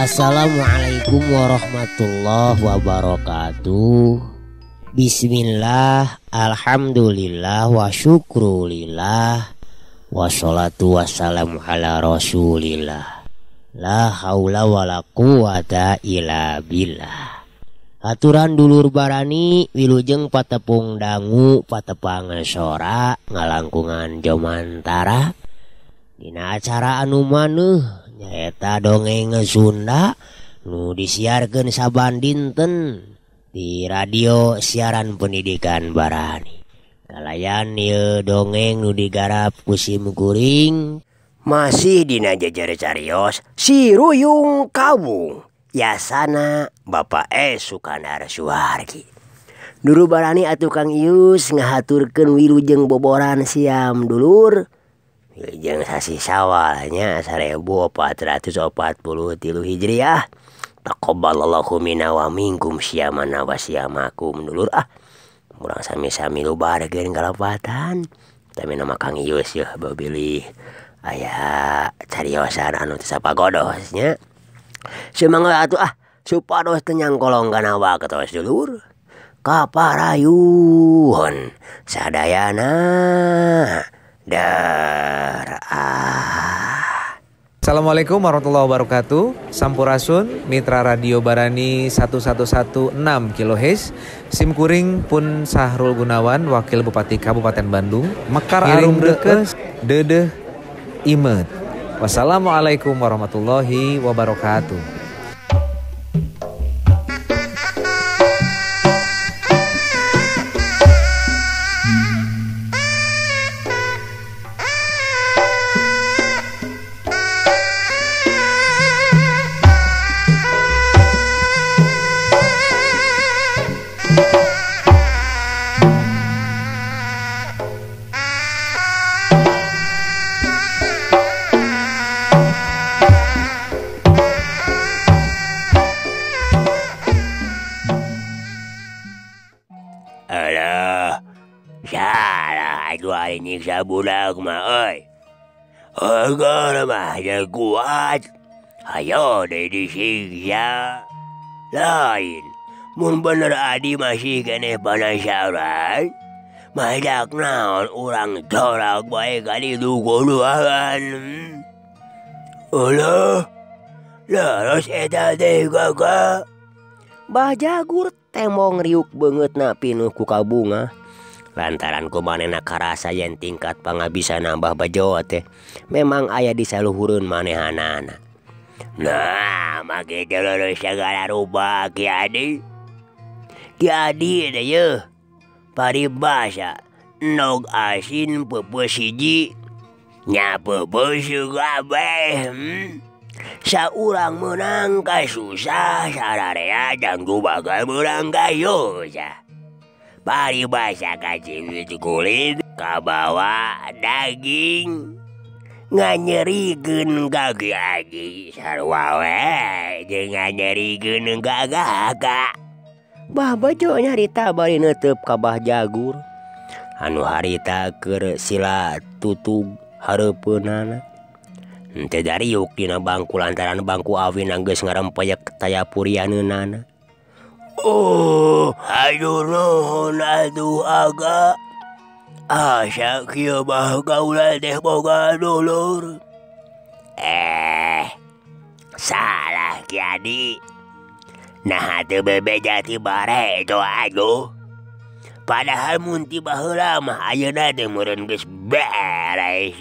Assalamualaikum warahmatullahi wabarakatuh. Bismillah, alhamdulillah, wa syukrulillah, wassalatu wassalamu ala rasulillah. La haula wa la quwata illa billah. Aturan dulur barani wilujeng patepung dangu patepang sora ngalangkungan jomantara dina acara anu maneuh nyaeta dongeng Sunda nu disiarkeun saban dinten di radio siaran pendidikan barani. Kalayan ieu dongeng nu digarap ku Sim Kuring masih dina jejer carios Si Ruyung Kawung yasana Bapak Sukandar Suhargi. Dulu barani atuh Kang Ius ngahaturkeun wilujeng boboran siam dulur wilujeng sasi Syawalnya 1443 Hijriah. Taqabbalallahu minna wa minkum syamana wa syamakum dulur murang sami-sami lubarkeun kalapatan. Tapi nama Kang Ius yeuh beubilih aya cariosan anu teu sapagodosnya. Semangat atuh supados teu nyangkolong kana waketos dulur. Kaparayuhun sadayana dar. Assalamualaikum warahmatullahi wabarakatuh. Sampurasun Mitra Radio Barani 1116 kHz. Sim Kuring pun Sahrul Gunawan, Wakil Bupati Kabupaten Bandung. Mekar arum deukeut deudeuh imet. Wassalamualaikum warahmatullahi wabarakatuh. Nyiksa budak mah agar mah kuat hayo deh disiksa lain mun bener adi masih keneh penasaran madak naon urang corak bae kali dukuluan. Alah laras eta teh kakak Bah Jagur temong riuk beungeut na pinuh ku kabunga lantaran kumanehna karasa yen tingkat pangabisa nambah bajo teh memang aya di saluhureun manehanana. Nah, make dulur sagala rupa Ki Adi. Ki Adi teh yeuh paribasa nog asin peupeus hiji nya peupeus kabeh. Saurang meunang kasusah sararea janggu bakal meunang kayosa. Paribasa kacing kulit kabawa daging nganyerikeun kaki Adi sarua we jeung nganyerikeun kakak. Bah Bejo nyarita bari neuteup ka Bah Jagur anu harita keur sila tutug hareupeunana henteu dariuk dina bangku lantaran bangku awin geus ngarempeyek tayapurianeunana. Oh, aduh nuhun atuh aga. Asa kieu mah kaula teh boga dulur. Salah Ki Adi. Nah teu bebeja ti bare itu aduh. Padahal mun ti baheula mah ayeuna teh meureun geus beres.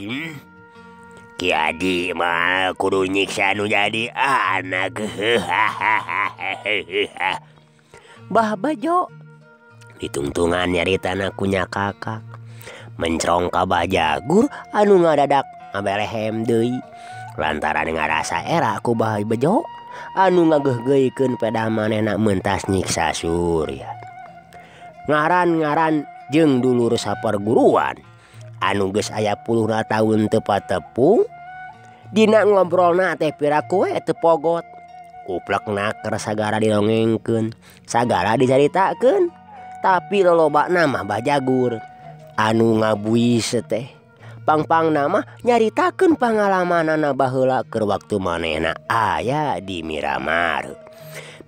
Kiadi mah kudu nyiksa nu jadi anak. Bah Bejo ditungtungan nyarita nakunya kakak mencrong ka Bajagur anu ngadadak ngabelehem deui lantaran ngarasa era ku Bah Bejo anu ngageuh-geuikeun pedah manehna mentas nyiksa Surya. Ngaran-ngaran jeung dulur saperguruan anu geus aya 10 tahun teu patepung dina ngobrolna teh piraku we teu pogot. Kuplekna keur sagara didongengkeun, sagara dicaritakeun, tapi lolobana mah Bajagur anu ngabuis teh. Pang-pangna mah nyaritakeun pangalamanana baheula keur waktu manehna aya di Miramar.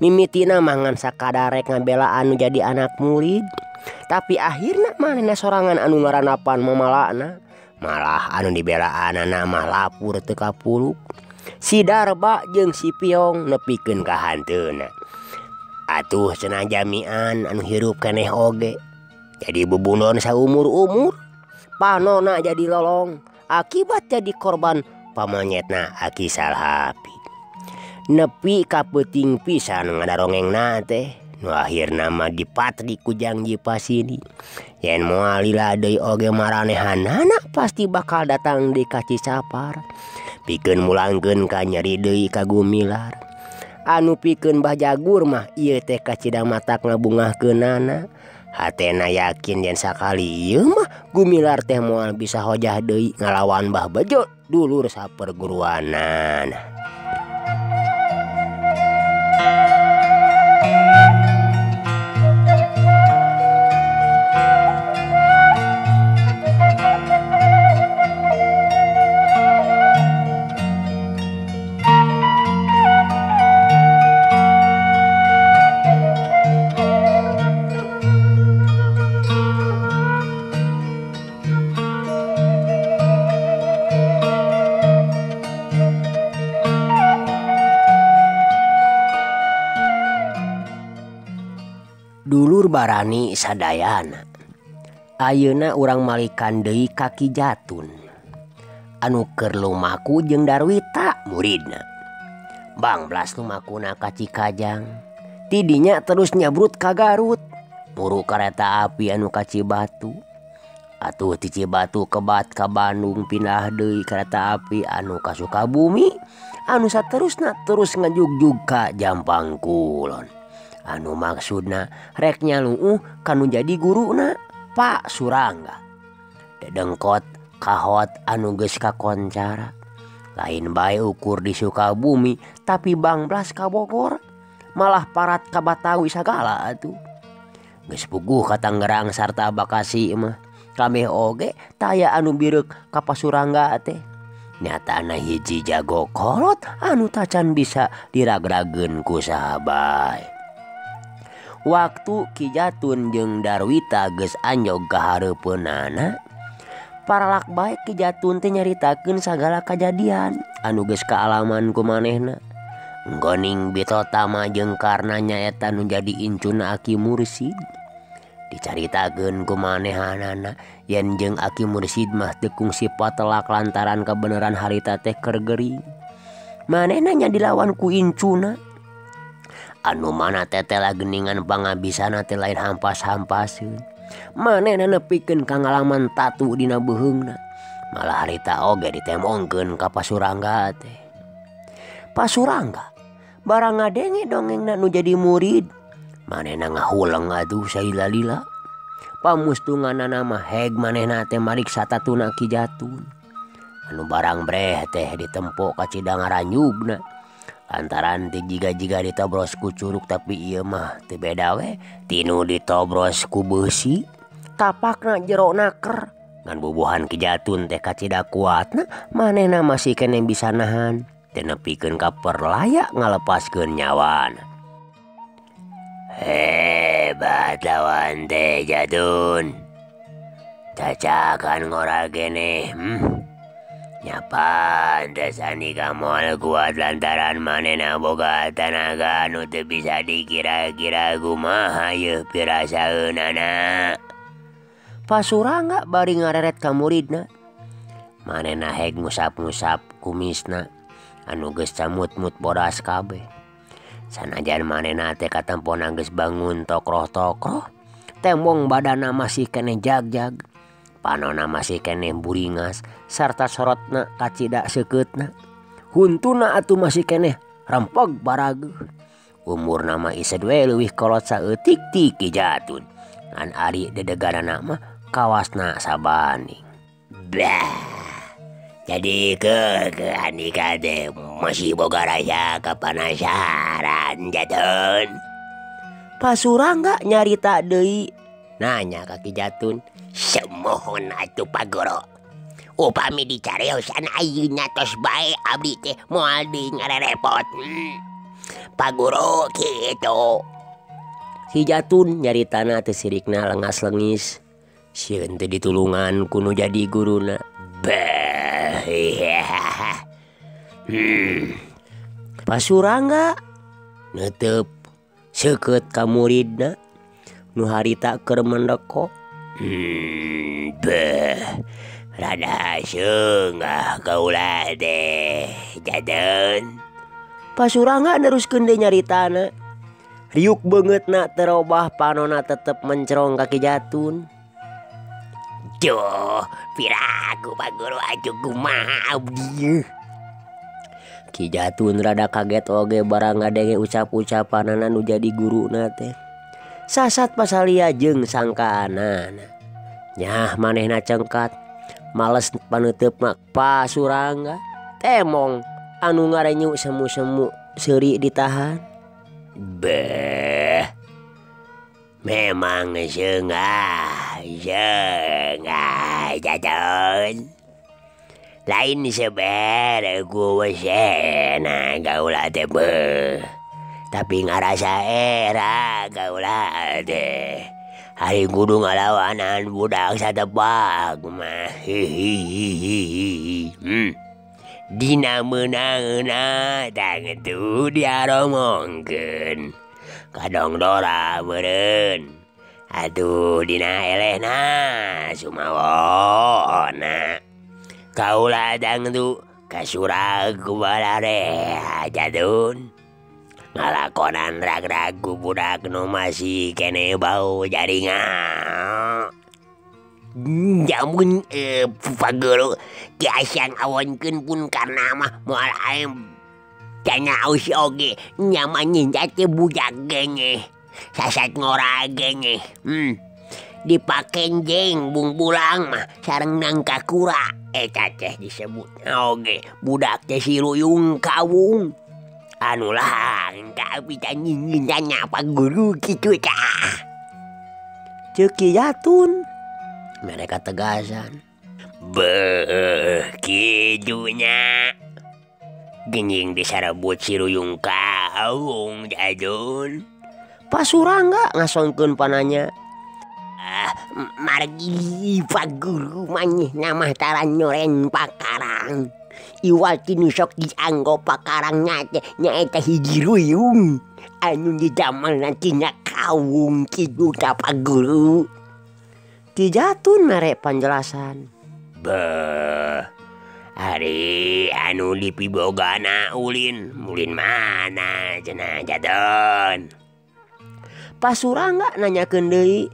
Mimitina mah ngan sakadar rek ngabela anu jadi anak murid, tapi akhirna manehna sorangan anu ngaranapan mamalana. Malah anu dibelaanana mah lapur teu kapuluk. Si Darba jeung si Piong nepikeun ka hanteuna. Atuh cenah jamian anu hirup keneh oge. Jadi bebunon saumur-umur. Panona jadi lolong. Akibat jadi korban pamonyetna Aki Salhapi. Nepi ka peuting pisan ngadarongengna teh. Nu akhirna mah dipatri ku Jangji Pasidi. Yen moal lila deui oge maranehanana pasti bakal datang di ka Cisapar. Pikeun mulangkeun ka nyeri deui ka Gumilar. Anu pikeun Bajagur mah ieu teh ka cidang matak ngabungahkeunana. Hatena yakin yen sakali ieu mah Gumilar teh moal bisa hojah deui ngalawan Bah Bejo dulur saperguruanana. Dulur Barani sadayana. Ayeuna urang malikan deui ka Ki Jatun. Anu keur lumaku jeung Darwita muridna. Bang Blas lumakuna ka Cikajang. Tidinya terus nyabrut ka Garut. Muru kareta api anu ka Cibatu. Atuh ti Cibatu kebat ka Bandung pindah deui kareta api anu ka Sukabumi. Anu saterusna terus ngajugjug ka Jampang Kulon. Anu maksudna rek nyaluuh kanu jadi guruna Pak Surangga. Dedengkot kahot anu geus kakoncara. Lain bae ukur di Sukabumi tapi Bang Blas ka Bogor. Malah parat ka Batawi sagala atuh. Geus puguh ka Tangerang sarta Bakasi mah. Kabeh oge taya anu bireuk ka Pasurangga teh. Nyatana hiji jago kolot anu tacan bisa diragrageun ku sahabat. Waktu Ki Jatun jeung Darwita geus anjog ka hareupeunana, paralak bae Ki Jatun teh nyaritakeun sagala kajadian anu geus kaalaman ku manehna. Nggoning Bitotama jeung Karna nyaeta nu jadi incuna Aki Mursid. Dicaritakeun ku manehanana yen jeung Aki Mursid mah teu kungsi patelak lantaran kabeneran harita teh keur gering. Manehna nya dilawan ku incuna. Anu mana tetela geningan pangabisana teh lain hampas-hampaseun. Manehna nepikeun ka ngalaman tatu dina beuheungna. Malah harita oge ditemongkeun ka Pasurangga teh. Pasurangga barang ngadenge dongengna nu jadi murid. Manehna ngahuleng atuh sailila-lila. Pamustunganana mah heg manehna teh mariksa tatuna Ki Jatun. Anu barang breh teh ditempo ka cidang Ranjubna. Lantaran ti jiga-jiga ditobros ku curug tapi ieu mah teu beda we tinu ditobros ku beusi. Tapakna jero naker. Ngan bubuhan Ki Jatun teh kacida kuatna manehna masih kene bisa nahan. Teu nepikeun ka perlaya ngalepaskeun nyawana. Hebat lawan teh Jatun. Cacakan ngora kene. Nyapan desani kamol kuat lantaran manehna boga tanaga anu teu bisa dikira-kira kumaha yeuh pirasaeunana. Pasurangga bari ngareret ka muridna. manehna heg ngusap-ngusap kumisna anu geus camut-mut bodas kabeh. Sanajan manehna teh katampona geus bangun tokroh-tokroh, tembong badanna masih keneh jag-jag, panonna masih keneh buringas, sarta sorotna kacida seukeutna. Huntuna atuh masih keneh rempeg barageuh. Umurna mah ised we leuwih kolot saeutik ti Ki Jatun. Ngan ari dedeganana mah kawasna sabanding. Bah. Jadi ke Andika teh masih boga rasa kapanasaran Jatun. Pasurangga nyarita deui, nanya ka Ki Jatun. Semohon atuh Pak Guru. Upami dicariosan ayeuna tos bae abdi teh moal deui ngarerepot. Pak Guru kitu. Si Jatun nyaritana teh sirikna lengas-lengis. Sieun teh ditulungan kuno jadi guruna. Bah. Pasurangga neuteup seukeut ka muridna nu harita keur mendeko. Bah. Rada seunggah kaula teh Jatun. Pasurangga neruskeun deui nyaritana. Riuk beungeutna terobah panonna tetep mencerong ka Ki Jatun. Duh, piraku Pak Guru atuh kumaha abdi. Ki Jatun rada kaget oge barang ngadenge ucap-ucapanana nu jadi guruna teh. Sasat pasalia jeung sangkaanana. Nyah manehna cengkat, males paneuteupna Pasurangga. Temong anu ngarenyu semu-semu seuri ditahan. Beh. Memang seunggah Jatun. Lain seber ku wesena kaula teh beuh. Tapi ngarasa era kaula teh. Hari kudu ngalawanan budak satepak mah. Dina meunangna tangtu diaromongkeun. Kadong dora meureun. Atuh dina elehna sumawona. Kaula tangtu kasurag ku balare Jatun. Ngalakonan rag-rag ku budak nu masih keneh bau jaringan. Jamun Pak Guru tiasan awonkeun pun karena mah moal aem canyaos oge nyaman teh budak genge sasat ngora genge. Dipaken jeng bung bulang mah sareng nangka kura eta teh disebut oge budak teh siluyung kawung. Anu langka bisa nyingin tanya Pak Guru kitu tah. Ceuk Ki Jatun mereka tegasan. Beuh kidunya gening disarebut siluyung kawung Jatun. Pasurangga ngasongkeun pananya. Margi Pak Guru manehna mah tara nyoren pakarang. Iwal tinu sok dianggo pakarangnya teh nyaeta hiji ruyung anu didamel nantinya kawung kitu tah Pak Guru. Ki Jatun merek penjelasan. Beuh. Ari anu dipibogana ulin mana cenah Jatun. Pasurangga nanyakeun deui.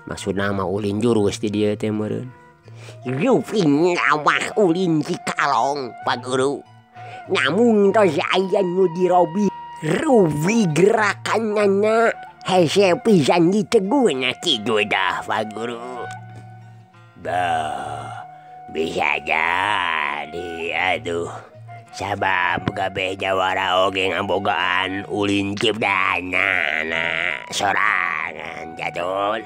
Maksudna mah ulin jurus di dieu teh meureun. Rupin mah ulin Cikalong Pak Guru. Namun tos aya nu dirobi rubi gerakanna hese pisan diteguna kitu dah Pak Guru. Bah, bisa jadi aduh. Sabab kabeh jawara oge ngabogaan ulin cipdana sorangan Jatun.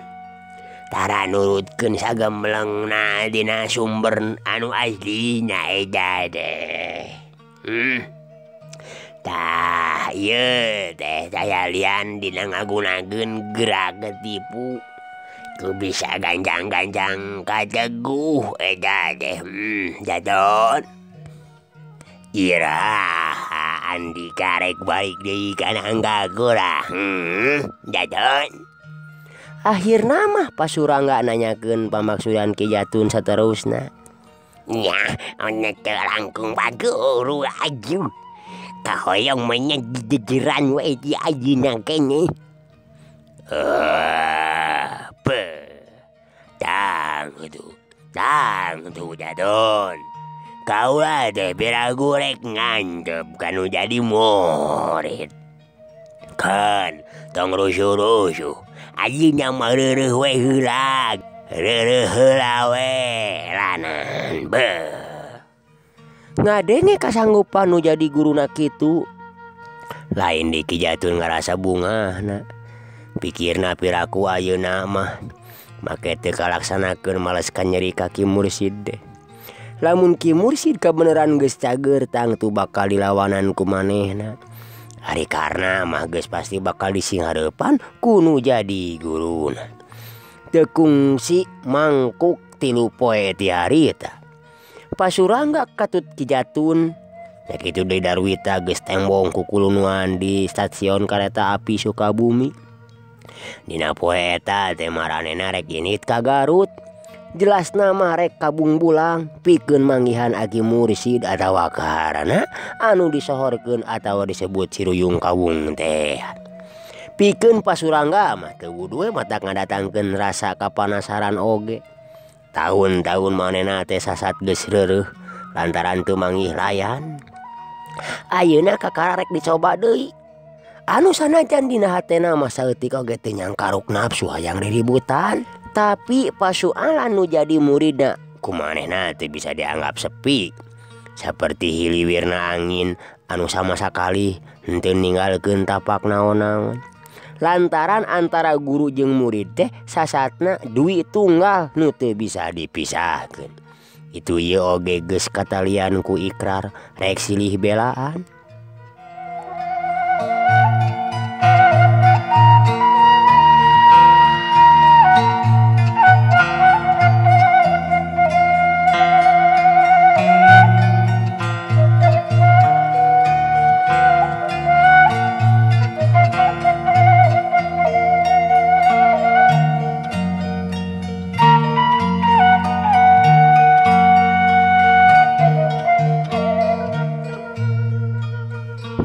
Tara nurutkeun sagemlengna dina sumber anu aslina eta teh. Tah ieu teh saya lian dina ngagunakeun gerak ketipu. Ku bisa ganjang-ganjang kateguh eta teh Jatun. Ira Andika rek balik deui kana anggaku lah. Jatun. Akhirna mah Pasurangga nanyakeun pamaksudan Ki Jatun saterusna. Ya, ona langkung baguru aju. Kahoyong menyejejeran we di ajina kene. Tang tu jadon. Kau ada beragurek ngantep kanu jadi murid. Kan tong rusuh-rusuh. Ajina mareureut we heula. Reureut heula we lanan. Ngadenge kasanggupan nu jadi guruna kitu. Lain di Kijatun ngarasa bungahna. Pikirna piraku ayeuna mah make teu kalaksanakeun maleskan nyeri kaki mursid deh. Lamun Ki Mursid kebeneran geus cager tang tu bakal dilawanan ku manehna. Ari karna mah geus pasti bakal disinghareupan kunu jadi guruna. Teu kungsi mangkuk 3 poe ti harita. Pasurangga katut Kijatun. Ya kitu deui Darwita geus tembong ku kulunuan di stasiun kareta api Sukabumi. Dina poe eta teh maranena rek init ka Garut. Jelasna mah rek kabung bulang pikeun manggihan Aki Mursid atawa kaharana anu disohorkeun atawa disebut Ciruyung Kawung teh. Pikeun Pasurangga mah teu wudu we matak ngadatangkeun rasa kapanasaran oge. Tahun-tahun manehna teh sasat geus reureuh lantaran teu manggih layan. Ayeuna kakararek dicoba deui. Anu sanajan dina hatena mah saeutik oge teu nyangkaruk nafsu hayang riributan. Tapi pasualan nu jadi muridna kumanehna teu bisa dianggap sepi. Saperti hiliwirna angin anu sama sakali henteu ninggalkeun tapak naon-naon. Lantaran antara guru jeung murid teh sasatna duit tunggal nu teu bisa dipisahkeun. Itu ieu oge geus katalian ku ikrar rek silih belaan.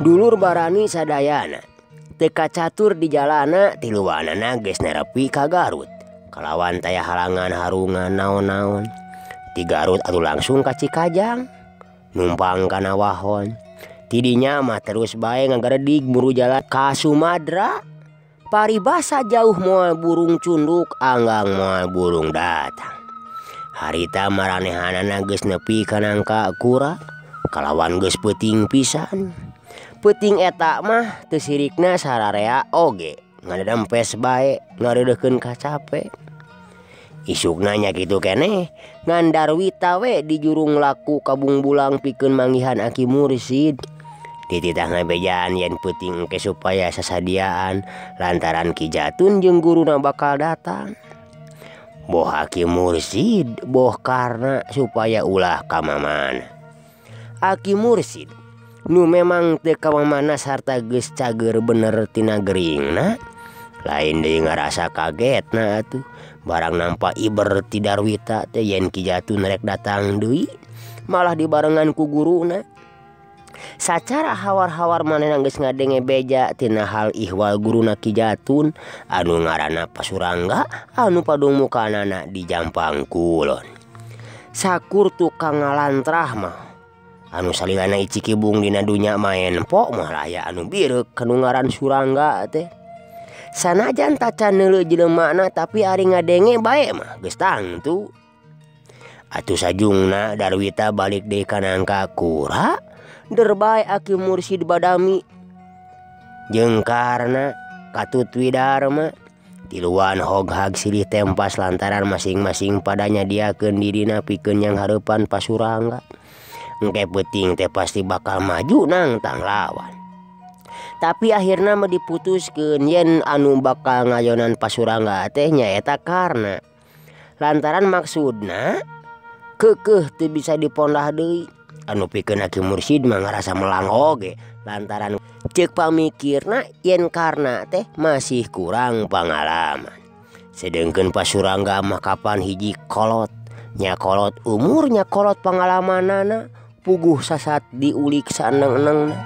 Dulur barani sadayana teka catur di jalana tiluanana geus nerepi ka Garut. Kalawan taya halangan harungan naon-naon. Ti Garut atuh langsung ka Cikajang. Numpang kana wahon. Tidinya mah terus bae ngagaredig buru jalan ka Sumadra. Paribasa jauh moal burung cunduk anggang moal burung datang. Harita maranehanana geus nepi ka nangka Kura. Kalawan geus peuting pisan. Peuting eta mah teu sirikna sararea oge ngadempes bae ngareudeukeun kacape. Isukna nya kitu keneh ngan Darwita we di jurung laku kabung bulang pikeun manggihan Aki Mursid. Dititahna bejaan yen peuting engke supaya sasadiaan lantaran Kijatun jeung guruna bakal datang. Boh Aki Mursid boh karna supaya ulah ka mamana. Aki Mursid nu memang teu kamana sarta geus cager bener tina geuringna. Lain deui ngarasa kagetna atuh barang nampa iber ti Darwita teh yen Kijatun rek datang deui malah dibarengan ku guruna. Sacara hawar-hawar manehna geus ngadenge beja tina hal ihwal guruna Kijatun anu ngaranna Pasurangga anu padumukanana di Jampang Kulon. Sakur tukang ngalantrah mah anu salilana icikibung dina dunya maen pok mah raya anu bireuk kanu ngaran Surangga teh. Sanajan tacan neuleuh jelemana tapi ari ngadenge bae mah geus tangtu. Atuh sajungna Darwita balik deui ka nangka Kura. Derbae Aki Mursid badami. Jeung karna Katut Widarma tiluan hoghag silih tempas lantaran masing-masing pada nyadiakeun dirina pikeun nyanghareupan Pasurangga. Engke peuting teh pasti bakal maju nangtang lawan. Tapi akhirna mah diputuskeun yen anu bakal ngayonan Pasurangga teh nyaeta karna lantaran maksudna keukeuh teu bisa dipondah deui. Anu pikeun Aki Mursid mah ngarasa melang oge lantaran ceuk pamikirna yen karna teh masih kurang pangalaman. Sedengkeun Pasurangga mah kapan hiji kolot nyakolot umur nyakolot pengalamanana puguh sasat diulik saneng-enengna.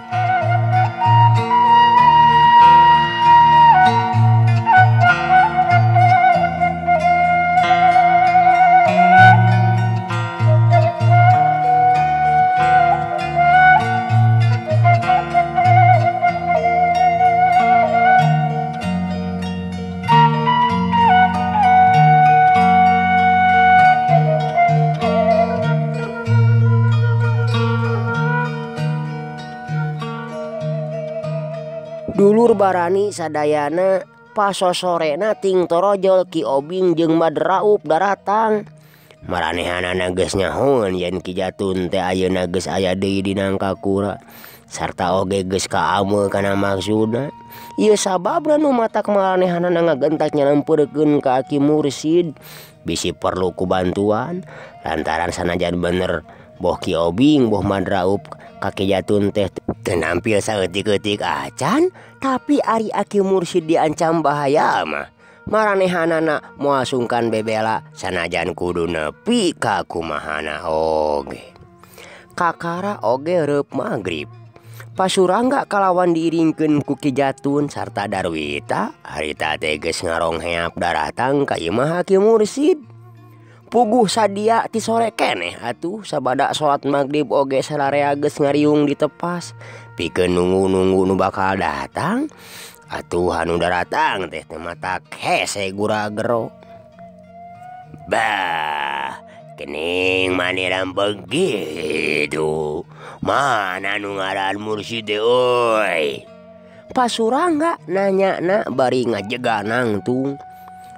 Dulur barani sadayana pasosorena ting torojol Ki Obing jeung Mad Raup daratang. Maranehanana geus nyahoan yen Ki Jatun teh ayeuna geus aya deui di Nangkakura sarta oge geus kaameuh kana maksudna. Ieu sababna nu matak maranehanana ngagentak nyalampeurekeun ka Ki Mursid bisi perlu ku bantuan lantaran sanajan bener boh Ki Obing boh Mad Raup ka Ki Jatun teh teu nampil saeutik-eutik acan, tapi ari Ki Mursid diancam bahaya mah maranehanana moal sungkan bebela sanajan kudu nepi ka kumahana oge. Kakara oge reup magrib Pasurangga kalawan diiringkeun ku Ki Jatun sarta Darwita harita teh geus ngarongheap daratang ka imah Ki Mursid. Puguh sadia ti sore keneh atuh sabada salat magrib oge sararea geus ngariung di tepas pikeun nunggu-nunggu nu bakal datang. Atuh anu daratang teh matak hese gura-gero. Bah, kening maneran begitu. Mana nu ngaran Mursid teh euy? Pasurangga nanyana bari ngajeganang tung.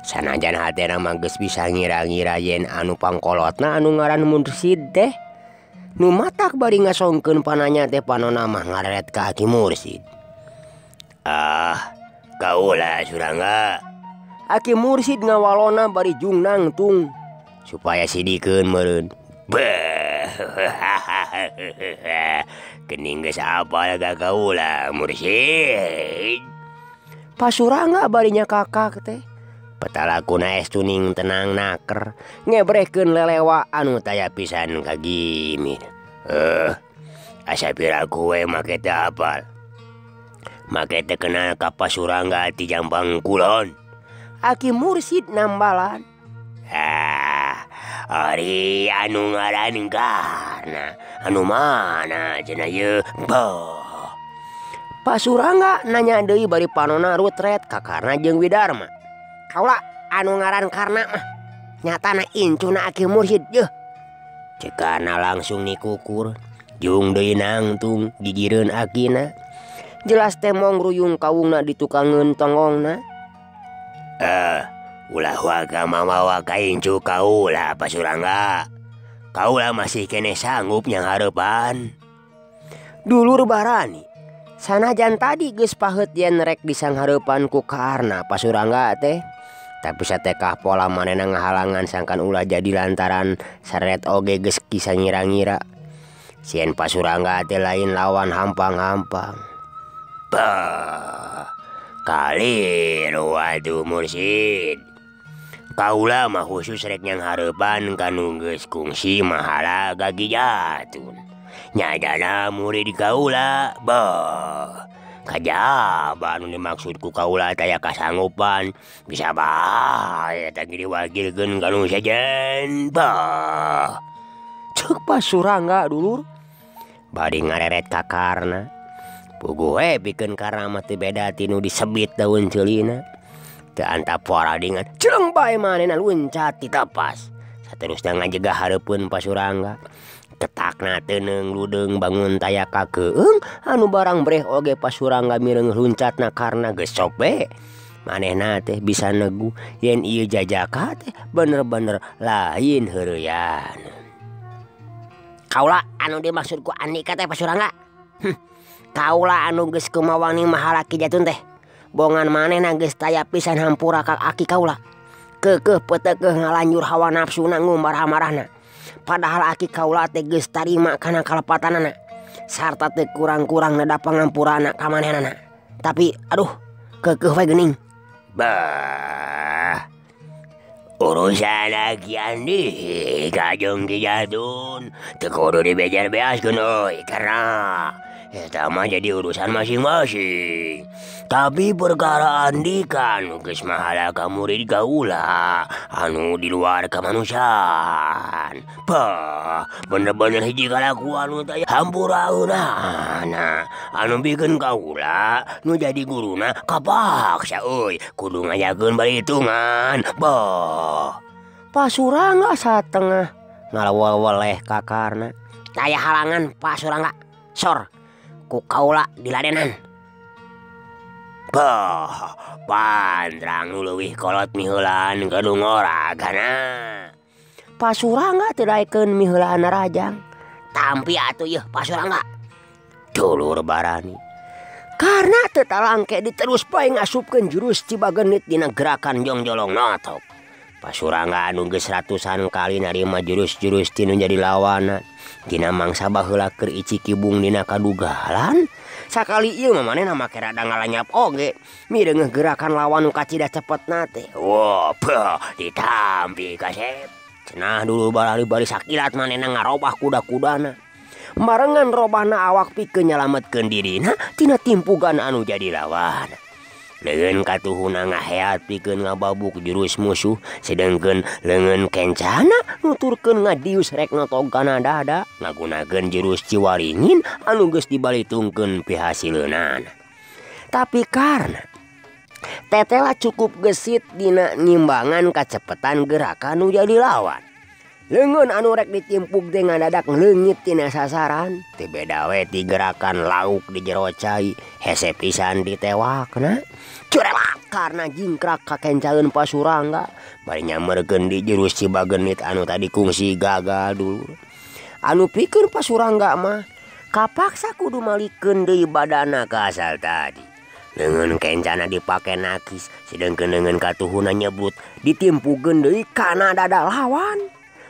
Sanajan hatena mah geus bisa ngira-ngira yen anu pangkolotna anu ngaran Mursid teh. Nu matak bari ngasongkeun pananya teh panonna mah ngareret ka Ki Mursid. Ah, kaula Surangga. Ki Mursid ngawalona bari jungnang tung supaya sidikeun meureun. Beh. Kening geus apal ka kaula Mursid. Pasurangga bari nya kakak teh. Petalakuna estuning tenang naker ngebrehkeun lelewa anu taya pisan ka gimir. Asa piraku we make teh apal. Make teh kenal ka Pasurangga ti Jambang Kulon. Ki Mursid nambalan. Ari anu ngaran Garna. Anu mana cenah ieu? Boh. Pasurangga nanya deui bari panonna rutret ka Karna jeung Widarma. Kaula anu ngaran Karna mah nyatana incuna Ki Mursid yeuh. Cekana langsung nikukur jeung deui nangtung gigireun akina. Jelas teh mong ruyung kawungna ditukangeun tonggongna. Ulah waga mamawa ka incu kaula Pasurangga. Kaula masih kene sanggup nyang hareupan. Dulur barani sanajan tadi geus paheut yen rek disanghareupan ku Karna Pasurangga teh. Tapi satekah pola manehna ngahalangan sangkan ulah jadi lantaran saret oge geus kisah ngira-ngira. Sieun Pasurangga teh lain lawan hampang-hampang. Bah, kaliru atuh Mursid. Kaula mah khusus rek nyang hareupan kanu geus kungsi mahala ka Ki Jatun. Nyadana murid kaula, bah. Kajaba anu dimaksud ku kaula taya kasanggupan bisa bae eta diwakilkeun kanu sajen. Bah. Ceuk Pasurangga dulur. Bari ngareret ka Karna. Puguh we pikeun Karna mah teu beda ti nu disebit daun ceulina. Teu antap poradingan ceuleng bae manehna luncat ti tepas. Saterusna ngajegah hareupeun Pasurangga. Ketakna teuneng ludeung bangun taya kakeung anu barang breh oge Pasurangga mireng luncatna Karna geus sok be. Manehna teh bisa negu yen ieu jajaka teh bener-bener lain heureuyan. Kaula anu dimaksud ku Andika teh Pasurangga. Kaula anu geus kumawani mahala Ki Jatun teh. Bongan manehna geus taya pisan hampura ka aki kaula. Keukeuh peuteukeuh ngalanjur hawa nafsuna ngumbar amarahna. Padahal aki kaula teh geus tarima kana kalepatanana sarta teu kurang-kurang nada pangampurana ka manehanana. Tapi aduh keukeuh we geuning. Bah. Urusan lakian di kajong kijatun teu kudu dibejar beaskeun euy karena eta mah jadi urusan masing-masing. Tapi perkara andikan geus mahala ka murid kaula anu di luar kemanusiaan. Bah, bener-bener hiji kalakuan nu teh hampuraeunana anu bikeun kaula nu jadi guruna kapaksa euy kudu ngajakeun balitungan. Bah, Pasurangga satengah ngalaweleh kakarna. Taya halangan Pasurangga. Sor ku kaula diladenan. Bah, pandrang nu leuwih kolot miheulaan kudu ngoragana. Pasurangga teu daekeun miheulaan rajang. Tampi atuh yeuh Pasurangga. Dulur Barani. Karena teu talangke diterus bae ngasupkeun jurus Cibageunit dina gerakan jongjolong notok. Pasurangga anu geus ratusan kali narima jurus-jurus tinu jadi lawanan. Dina mangsa baheula keur icik kibung dina kadugalan. Sakali ieu mah manehna make rada ngalanyap oge. Mireungeuh gerakan lawan nu kacida cepetna teh. Wah, ditampi kasep. Cenah dulu Barani bari sakilat manehna ngarobah kuda-kudana. Marengan robahna awak pikeun nyalametkeun dirina tina timpugan anu jadi lawan. Leungeun katuhuna ngaheat pikeun ngababuk jurus musuh, sedengkeun leungeun kencana nuturkeun ngadius rek notogana dada ngagunakeun jurus Ciwaringin anu geus dibalitungkeun pihasileunana. Tapi karena tetela cukup gesit dina ngimbangan kacepetan gerakan nu jadi lawan. Leungeun anu rek ditimpuk teh ngadadak leungit tina sasaran, teu beda we ti gerakan lauk di jero cai hese pisan ditewakna. Curelak karena jingkrak kakencaeun Pasurangga bari nyammerkeun di jurus Cibageunit anu tadi kungsi gagal dulu. Anu pikeun Pasurangga mah kapaksa kudu malikeun deui badana ka asal tadi. Leungeun kencana dipake nakis, sedengkeun leungeun katuhuna nyebut ditimpukeun deui kana dada lawan.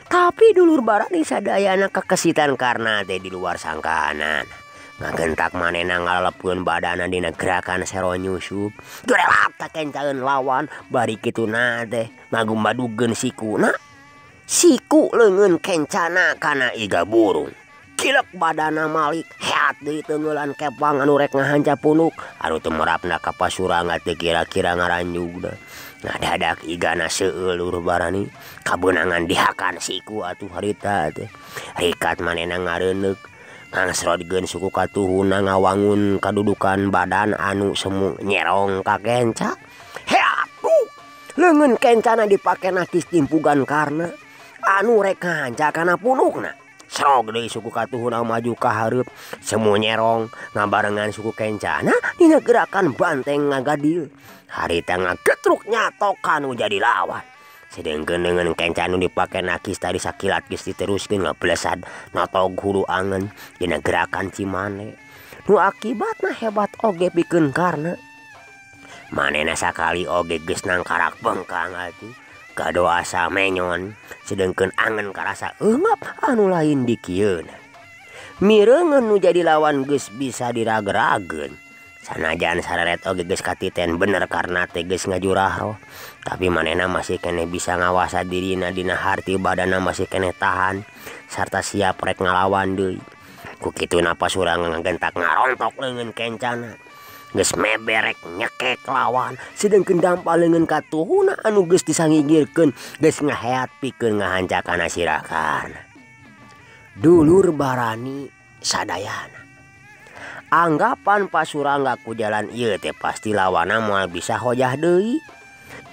Tapi dulur Barani sadayana kekesitan karena teh di luar sangkaanana. Ngagentak manehna ngalepkeun badana dina gerakan sero nyusup. Durelat kencaeun lawan bari kituna teh ngagumbadugeun sikuna. Siku leungeun kencana kana iga burung. Kilek badana malik heat deui teungeulan kepang anu rek ngahanca punuk anu teu merapna ka Pasurangga teu kira-kira ngaranjugna. Ngadadak igana seueul Lur Barani kabeunangan dihakan siku atuh harita teh. Rikat manehna ngareuneuh ngangsrodkeun suku katuhuna ngawangun kadudukan badan anu semu nyerong ka kenca. Heat leungeun kencana dipake nakis timpugan karna anu rek ngahanca kana punukna. Srog deui suku katuhuna maju ka hareup semu nyerong ngabarengan suku kencana dina gerakan banteng ngagadil. Harita ngagetruk nyatok anu jadi lawan. Sedengkeun leungeun kencana dipake nakis tadi sakilat geus diteruskeun ngablesad notog hulu angen dina gerakan Cimane. Nu akibatna hebat oge pikeun karna. Manehna sakali oge geus nangkarak bengkang atuh. Gado asa menyon, sedengkeun angen karasa eungap anu lain di kieuna. Mireungeun nu jadi lawan geus bisa dirager-rageun. Sanajan sareret oge geus katiten bener karena teh geus ngajurah roh. Tapi manehna masih kene bisa ngawasa dirina dina harti badanna masih kene tahan sarta siap rek ngalawan deui. Ku kituna Pasurangga ngagentak ngarontok leungeun kencana. Geus meberek nyekek lawan sedengkeun dampal leungeun katuhuna anu geus disanggigirkeun geus ngaheat pikeun ngahanca kana sirakan. Dulur Barani sadayana anggapan Pasurangga ku jalan ieu teh pasti lawanna moal bisa hojah deui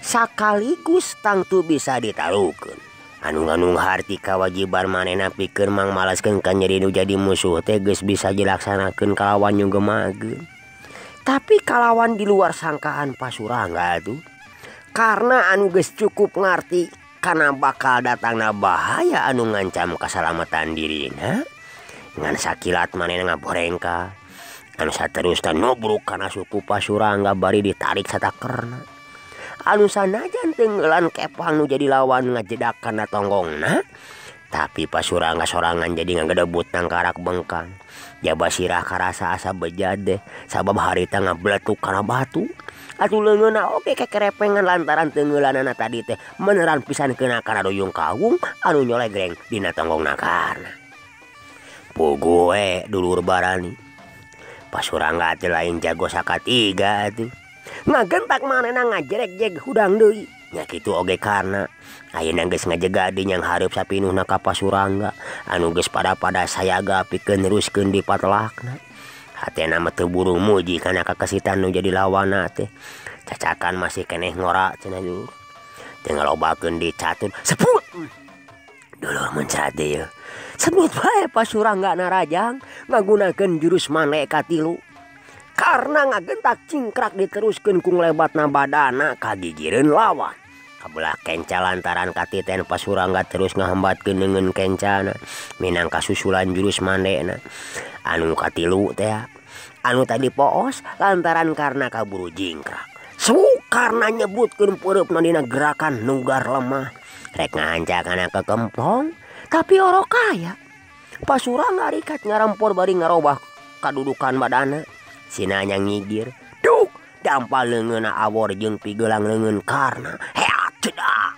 sakaligus tangtu bisa ditarukeun. Anu harti kawajiban manehna pikeun mangmalaskeun ka nyeri nu jadi musuh teh geus bisa dilaksanakeun kalawan nyugemageun. Tapi kalawan di luar sangkaan Pasurangga tuh karena anu geus cukup ngarti kana bakal datangna bahaya anu ngancam kasalamatan dirina ngan sakilat manehna ngaborengka anu saterusna nubruk kana suku Pasurangga bari ditarik satakerna. Anu sanajan teungeulan kepang nu jadi lawan ngajedak kana tonggongna tapi Pasurangga sorangan jadi ngagedebut nangkarak bengkang. Jaba sirah karasa asa bejad deh sabab harita ngabletuk kana batu atuh leungeunna oge kekerepengan lantaran teungeulanana tadi teh meneran pisan kena kana duyung kawung anu nyolegreng dina tonggongna karna. Pugu we dulur Barani. Pasurangga teh lain jago sakatiga atuh. Ngagentak manehna ngajerek-jeg hudang deui. Nya kitu oge karna ayeuna geus ngajegadi yang hareup sapinuhna ka Pasurangga anu geus pada sayaga pikeun neruskeun di patelakna. Hatena mah teu buru muji kana kakasitan nu jadi lawanna teh. Cacakan masih keneh ngora cenah dulur. Teu ngalobakeun di catur seput. Dulur muncrat deui. Sebut bae Pasurangga narajang ngagunakeun jurus mane katilu. Karena ngagentak cingkrak diteruskeun ku nglebatna badana kagigireun lawan. Kabelah kenca lantaran katiten Pasurangga terus ngahambatkeun neungeun kencana minangka susulan jurus mandena. Anu katilu teh anu tadi poos lantaran karena kaburu jingkrak. Karena nyebutkeun peureupna dina gerakan nugar lemah. Rek ngahancakana kekemplong tapi orok kaya. Pasurangga rikat ngarampor bari ngarobah kadudukan badana. Sinanya ngigir, duk dampal leungeunna awor jeung pigelang leungeun karna. Heat cedak.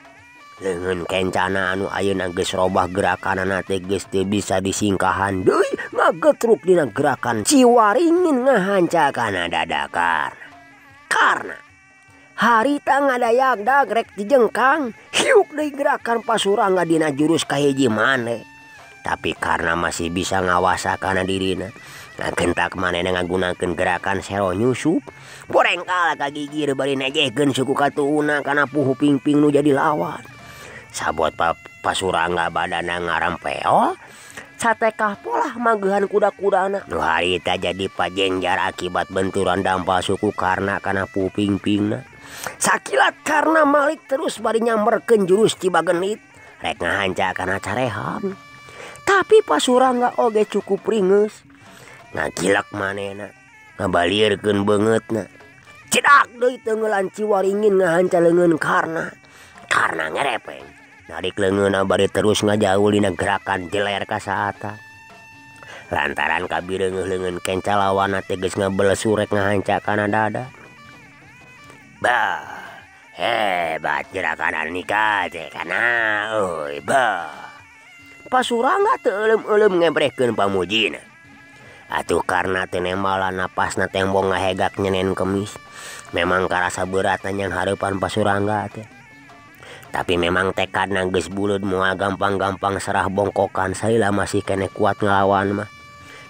Leungeun kencana anu ayeuna geus robah gerakanana teh geus teu bisa disingkahan deui ngagetruk dina gerakan ciwaringin ngahancakana dadakan. Karna harita ngadayagdag rek dijengkang hiuk deui gerakan Pasurangga dina jurus kahiji maneh. Tapi karena masih bisa ngawasakana dirina ngagentak manehna ngagunakeun gerakan sero nyusup. Borengkala kagigir bari nejehkeun suku katuuna kana puhu pingping nu jadi lawan. Sabot Pasurangga badana ngarampeo. Satekah polah mageuhan kuda-kudana. Nu harita jadi pajenjar akibat benturan dampal suku karna kana puhu pingpingna. Sakilat karna malik terus bari nyamberkeun jurus Cibagenit. Rek ngahancakana carehan. Tapi Pasurangga oge cukup ringeus. Ngagilak manehna ngabalieurkeun beungeutna. Cedak deui teungeulan ciwaringin ngahanca leungeun karna ngerepeng. Narik leungeunna bari terus ngajaul dina gerakan jeler ka saata. Lantaran kabireungeuh leungeun kenca lawanna teh geus ngabelesu rek ngahancakana dada. Bah, hebat gerakan nikah teh kana euy bah. Pasurangga teu euleum-euleum ngebrehkeun pamujina. Atuh karena tenembalan napasna tembong ngahegak nyenen kemis. Memang karasa beratna yang hareupan Pasurangga teh. Tapi memang tekadna geus buleud moal gampang-gampang serah bongkokan salila masih kene kuat ngelawan mah.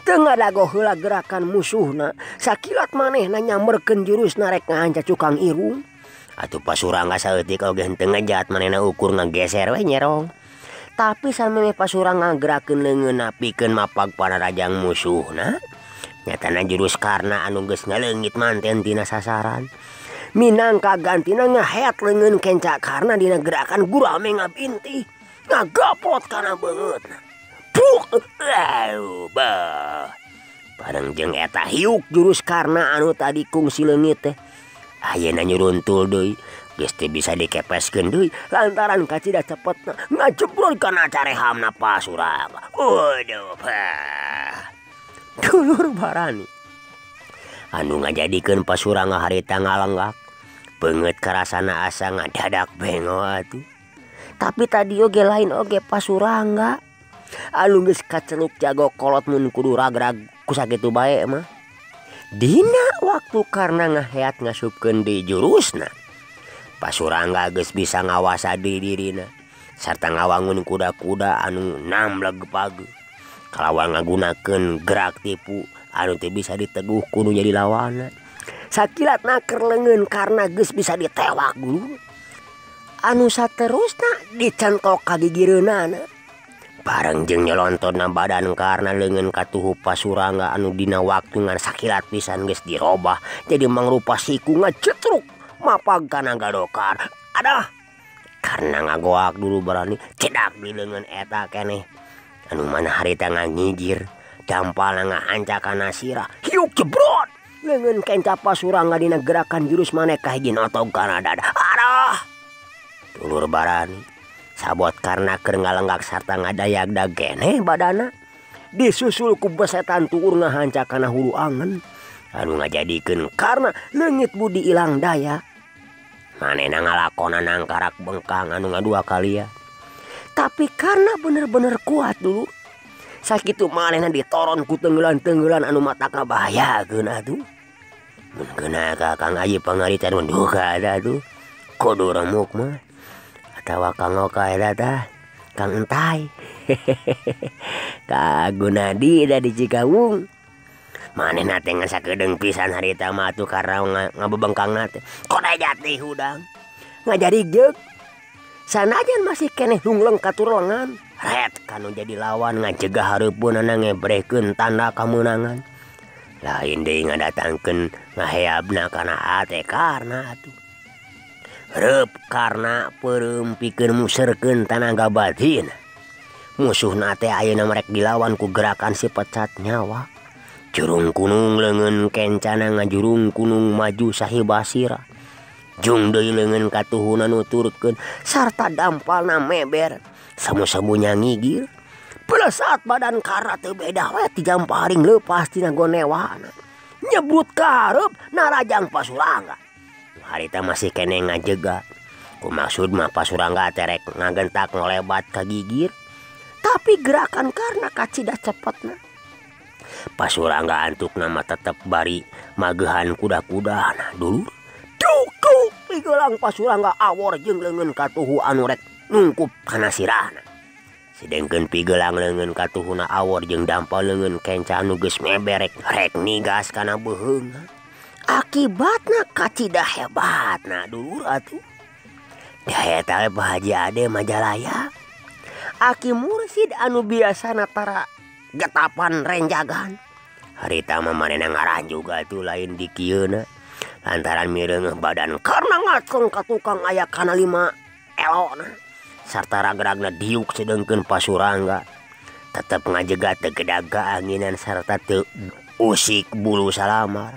Teu ngadago heula gerakan musuhna, sakilat manehna nyamberkeun jurusna rek ngahanca cukang irung. Atuh Pasurangga saeutik oge henteu ngejat manehna ukur ngageser we nyerong. Tapi sameme Pasurangga ngagerakeun leungeunna pikeun mapag panarajang musuhna. Nyatana jurus karna anu geus ngaleungit manten tina sasaran. Minangka gantina ngaheat leungeun kenca karna dina gerakan gurame ngabinti. Ngagapot kana beungeutna. Puk! Bah. Bareng jeung eta hiuk jurus karna anu tadi kungsi leungit teh. Ayeuna nyuruntul deui. Geus teu bisa dikepeskeun deui lantaran kacida cepetna ngajebrol kana carehamna Pasurangga. Waduh, bah. Dulur Barani. Anu ngajadikeun Pasurangga harita ngalenggak. Beungeut karasana asa ngadadak bengo atuh. Tapi tadi oge lain oge Pasurangga. Anu geus kaceluk jago kolot mun kudu ragrag ku sakitu bae mah. Dina waktu karna ngaheat ngasupkeun di jurusna. Pasurangga geus bisa ngawasa dirina sarta ngawangun kuda-kuda anu namleg page. Kalawan ngagunakeun gerak tipu anu teu bisa diteguh kudu jadi lawanna. Sakilat naker leungeun karna geus bisa ditewak dulu. Anu saterusna dicentok ka gigireunana. Bareng jeung nyolontonna badan karna leungeun katuhu Pasurangga anu dina waktu ngan sakilat pisan geus dirobah jadi mangrupa siku ngacetruk mapag kana gadokar. Adah, karena ngagoak dulu Barani cedak di leungeun eta keneh. Anu mana harita ngangigir, dampalna ngahanca kana sirah. Hiuk jebrot. Leungeun kenca Pasurangga dina gerakan jurus maneh kahiji notog kana dada. Adah. Dulur Barani sabot karena keur ngalenggak sarta ngadayagdag keneh badana. Disusul ku besetan tuur ngahanca kana hulu angen. anu ngajadikeun karena leungit budi ilang daya. Manehna ngalakonan angkarak bengkang anu ngadua kali ya. Tapi karena bener-bener kuat dulu, sakitu manehna ditoron ku tenggelan-tenggelan anu mata kabahayakeun atuh. Mun keuna ka Kang Aji pangaritan menduka eta tuh. Kudu remuk mah. Atawa Kang Oka eta tah, Kang Entai. Ka Gunadi da di Cikawung. Manehna teh ngasakedeung pisan harita mah atuh karena ngabebengkangna teh. Kodai jati hudang. Ngajadi jeuk. Sanajan masih keneh lungleng katur lengan. Ret kanu jadi lawan ngajegah hareupeunana ngebrehkeun tanda kemenangan. Lain deui ngadatangkeun ngaheabna kana hate karna atuh. Reup karna peureum pikeun muserkeun tanaga batin. Musuhna teh ayeuna merek dilawan ku gerakan si pecat nyawa. Jurung kunung leungeun kencana ngajurung kunung maju sahi basira. Jung deui leungeun katuhuna nuturkeun sarta dampalna meber. Samu-samunya ngigir. Pelesat badan karna teu beda we ti jamparing leupas tina gonewana. Nyebut ka hareup narajang Pasurangga. Harita masih kene ngajega. Kumaksud mah Pasurangga terek ngagentak ngolebat ka gigir. Tapi gerakan karna kacida cepetna. Pasurangga antuk nama tetep bari magehan kuda-kudana dulu. Duk pigelang Pasurangga awor jeung leungeun katuhu anu rek nungkup kana sirahna. Sedengkeun pigelang leungeun katuhuna awor jeung dampal leungeun kenca anu geus meberek rek nigas kana beuheungna. Akibatna kacida hebatna dulur atuh. Daya teh Pak Haji Ade Majalaya. Aki Mursid anu biasana tara getapan renjagan. Harita mah manehna ngaran juga tuh lain di kieuna. Lantaran mireungeuh badan karena ngaceng ka tukang aya kana 5 elona. Sarta ragragna diuk sedengkeun Pasurangga. Tetep ngajega teu gedaga anginan sarta teu usik bulu salamar.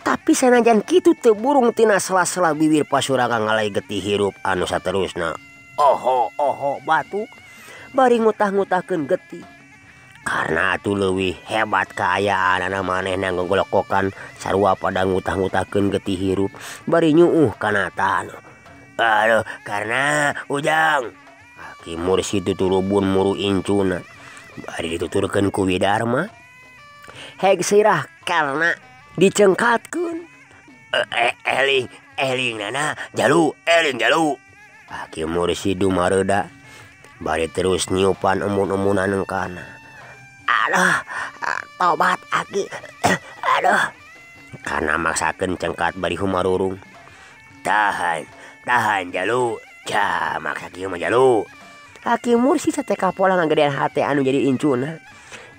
Tapi sanajan kitu teu burung tina sela-sela bibir Pasurangga ngalai getih hirup anu saterusna. Oho batuk. Bari ngutah-ngutahkeun getih. Karena atuh leuwih hebat kaayaanana manehna nggolokokan sarua pada ngutah-ngutahkeun getih hirup bari nyuuh kana taneuh. Aduh, karena ujang. Aki Mursid tutulubun muru incuna. Bari dituturkeun ku Widarma. Heg sirah karena dicengkatkeun. Eling nana jalu. Aki Mursid dumareuda. Bari terus niupan emun-emunan engkana. Aduh, tobat Aki. Aduh. Karena maksakeun cengkat bari humarurung. Tahan jalu. Ja, maksa kieu mah jalu. Aki Mursid sateka pola ngagedean hate anu jadi incuna.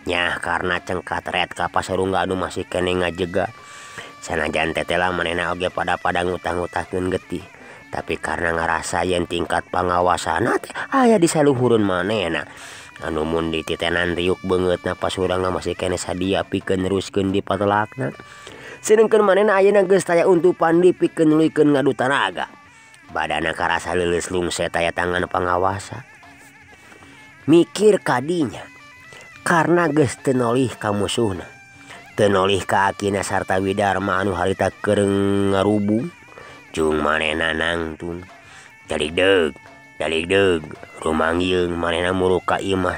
Nyah karena cengkat red ka Pasurangga anu masih kene ngajega. Sanajan tetela manehna oge pada ngutah-ngutahkeun getih. Tapi karena ngarasa yen tingkat pangawasana teh aya di saluhureun manehna. Anu mun dititenan riuk beungeutna Pasurangga masih kene sadia pikeun neruskeun di patelakna. Sedengkeun manehna ayeuna geus taya untupan dipikeun nuluykeun ngadu tanaga. Badana karasa leuleus lungset aya tangan pangawasa. Mikir kadinya karena geus teu nolih ka musuhna. Teu nolih ka akina sarta Widarma anu harita keur ngarubung. Jung manehna nangtung. Dalig deug rumangieung manehna muru ka imah.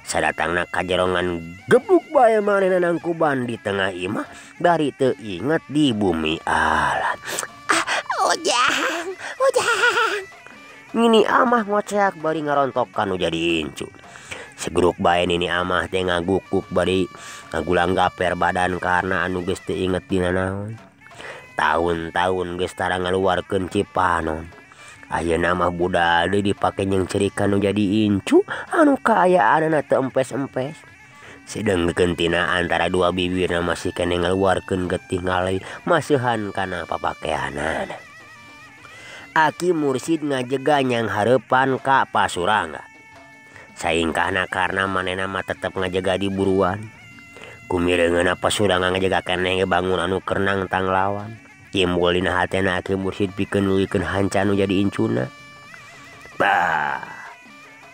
Sadatangna kajerongan gebuk bae manehna nangkuban di tengah imah dari teu inget di bumi alam. Ujang. Ngini amah ngoceak bari ngarontok kanu jadi incu. Segeruk bae nini amah teh ngagukuk bari ngagulang gaper badan karena anu geus teu inget dina naon. Tahun-tahun geus tara ngaluarkeun Cipanon. Ayeuna mah budal dipake jeung cerik anu jadi incu anu kaayaanna teu empes-empes. Sedengkeun tina antara dua bibirna masih kene ngaluarkeun getih ngalai maseuhan kana papakeanana. Aki Mursid ngajega nyang hareupan ka Pasurangga. Saingkahna karena manehna mah tetep ngajega di buruan. Kumireungeunna Pasurangga ngajega keneh bangun anu kerenang tang lawan. Timbul dina hatena Aki Mursid pikeun nuluykeun hanca anu jadi incuna. Bah.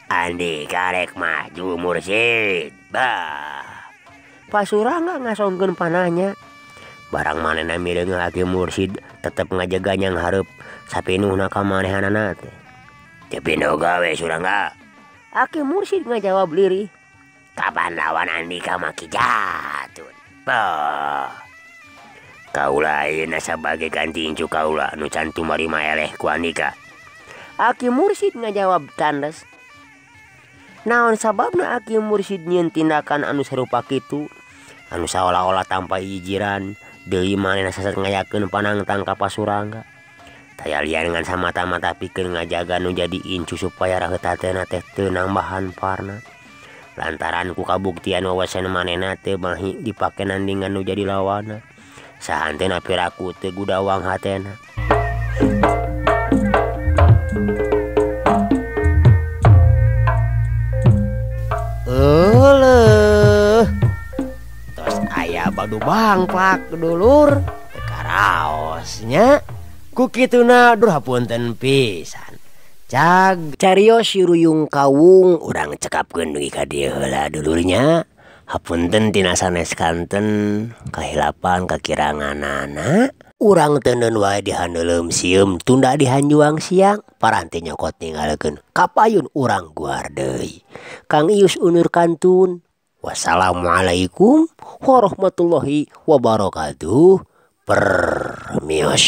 Andi karek maju Mursid. Bah. Pasurangga ngasongkeun panahnya. barang manehna mireng Aki Mursid tetep ngajaganyang hareup sapinuhna ka manehanana teh. Teu pino gawe Surangga. Aki Mursid ngajawab lirih. Kapan lawan Andika maki jatun. Kaula ayeuna sebagai ganti incu kaula anu can tumarima eleh ku Andika. Aki Mursid ngajawab tandes. Naon sababna Aki Mursid nyieun tindakan anu sarupa kitu? Anu saolah-olah tanpa ijiran deui manehna sasat ngayakeun panangtang ka Pasurangga. Tayalian dengan samata-mata pikeun ngajaga nu jadi incu supaya rahetatena teh teu nambahan parna. Lantaran ku kabuktian wawasan manehna teu mahi dipake nandingan nu jadi lawana. Sahantena piraku teu gudawang hatena. Tos aya badu bangplak dulur karaosnya. Ku kituna dur hapunten pisan. Cag carios Ruyung Kawung urang cekapkeun dugi ka dieu heula dulurnya. Hapunten tina sanes kanten kahilapan kakiranganana. Urang teu neun wae dihandeuleum sieum tunda dihanjuang siang. Paranti nyokot ningalkeun kapayun urang guar deui. Kang Ius undur kantun. Wassalamualaikum warahmatullahi wabarakatuh. Permios.